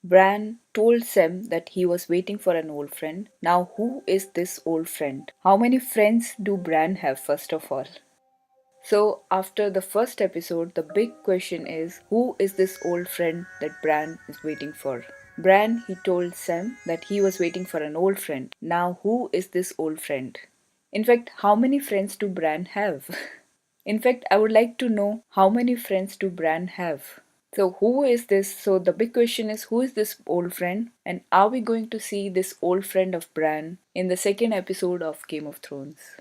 Bran told Sem that he was waiting for an old friend. Now, who is this old friend? How many friends do Bran have, first of all? So, after the first episode, the big question is who is this old friend that Bran is waiting for? Bran, he told Sam that he was waiting for an old friend. Now, who is this old friend? In fact, how many friends do Bran have? In fact, I would like to know how many friends do Bran have? So, who is this? So, the big question is who is this old friend? And are we going to see this old friend of Bran in the second episode of Game of Thrones?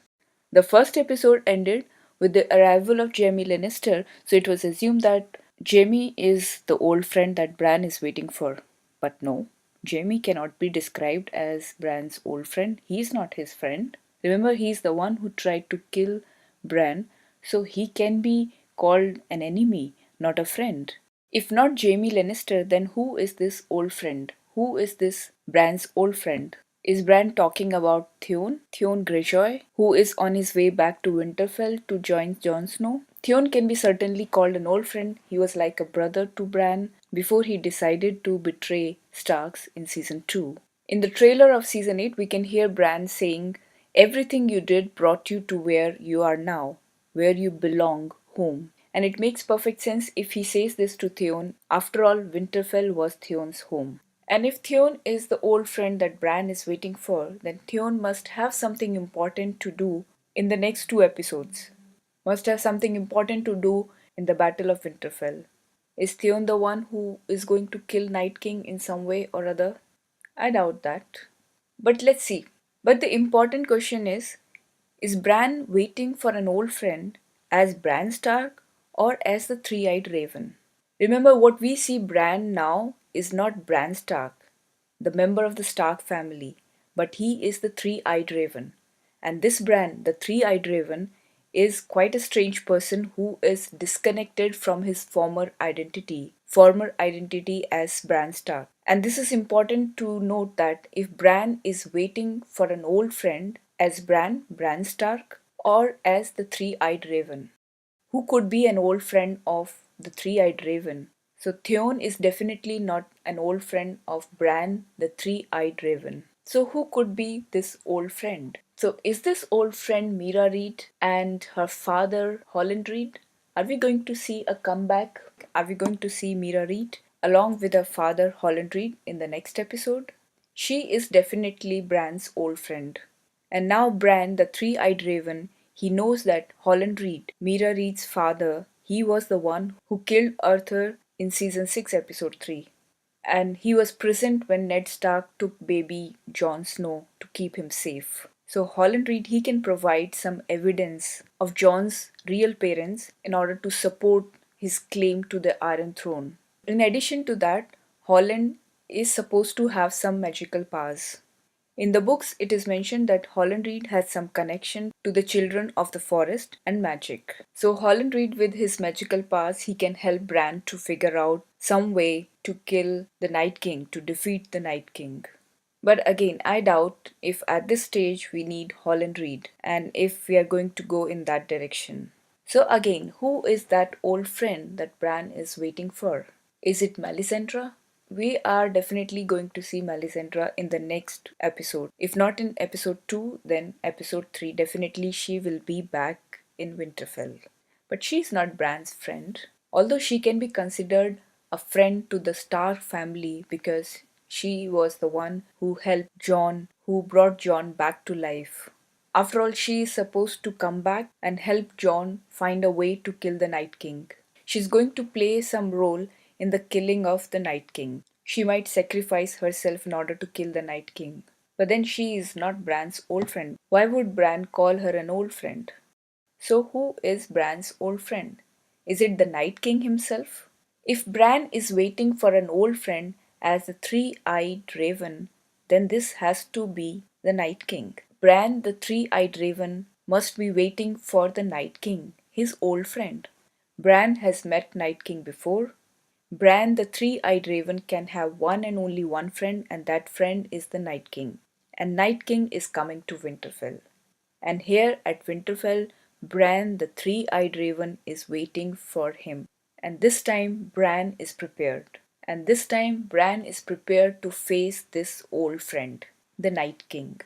The first episode ended with the arrival of Jaime Lannister, so it was assumed that Jaime is the old friend that Bran is waiting for. But no, Jaime cannot be described as Bran's old friend. He is not his friend. Remember, he is the one who tried to kill Bran, so he can be called an enemy, not a friend. If not Jaime Lannister, then who is this old friend? Who is this Bran's old friend? Is Bran talking about Theon Greyjoy, who is on his way back to Winterfell to join Jon Snow? Theon can be certainly called an old friend. He was like a brother to Bran before he decided to betray Starks in season 2. In the trailer of season 8, we can hear Bran saying, "Everything you did brought you to where you are now, where you belong, home." And it makes perfect sense if he says this to Theon. After all, Winterfell was Theon's home. And if Theon is the old friend that Bran is waiting for, then Theon must have something important to do in the next two episodes. Must have something important to do in the Battle of Winterfell. Is Theon the one who is going to kill Night King in some way or other? I doubt that. But let's see. But the important question is Bran waiting for an old friend as Bran Stark or as the three-eyed raven? Remember, what we see Bran now is not Bran Stark, the member of the Stark family, but he is the three-eyed raven. And this Bran, the three-eyed raven, is quite a strange person who is disconnected from his former identity as Bran Stark. And this is important to note that if Bran is waiting for an old friend as Bran Stark, or as the three-eyed raven, who could be an old friend of the three-eyed raven? So Theon is definitely not an old friend of Bran the three-eyed raven. So who could be this old friend? So is this old friend Meera Reed and her father Howland Reed? Are we going to see a comeback? Are we going to see Meera Reed along with her father Howland Reed in the next episode? She is definitely Bran's old friend. And now Bran, the three-eyed raven, he knows that Howland Reed, Meera Reed's father, he was the one who killed Arthur in season 6 episode 3. And he was present when Ned Stark took baby Jon Snow to keep him safe. So Howland Reed, he can provide some evidence of Jon's real parents in order to support his claim to the Iron Throne. In addition to that, Howland is supposed to have some magical powers. In the books, it is mentioned that Howland Reed has some connection to the children of the forest and magic. So Howland Reed, with his magical powers, he can help Bran to figure out some way to kill the Night King, to defeat the Night King. But again, I doubt if at this stage we need Howland Reed and if we are going to go in that direction. So again, who is that old friend that Bran is waiting for? Is it Melisandre? We are definitely going to see Melisandre in the next episode. If not in episode 2, then episode 3. Definitely she will be back in Winterfell. But she's not Bran's friend. Although she can be considered a friend to the Stark family because she was the one who helped Jon, who brought Jon back to life. After all, she is supposed to come back and help Jon find a way to kill the Night King. She's going to play some role in the killing of the Night King. She might sacrifice herself in order to kill the Night King. But then she is not Bran's old friend. Why would Bran call her an old friend? So who is Bran's old friend? Is it the Night King himself? If Bran is waiting for an old friend as the three-eyed raven, then this has to be the Night King. Bran the three-eyed raven must be waiting for the Night King, his old friend. Bran has met Night King before. Bran the three-eyed raven can have one and only one friend, and that friend is the Night King. And Night King is coming to Winterfell. And here at Winterfell, Bran the three-eyed raven is waiting for him. And this time Bran is prepared. And this time, Bran is prepared to face this old friend, the Night King.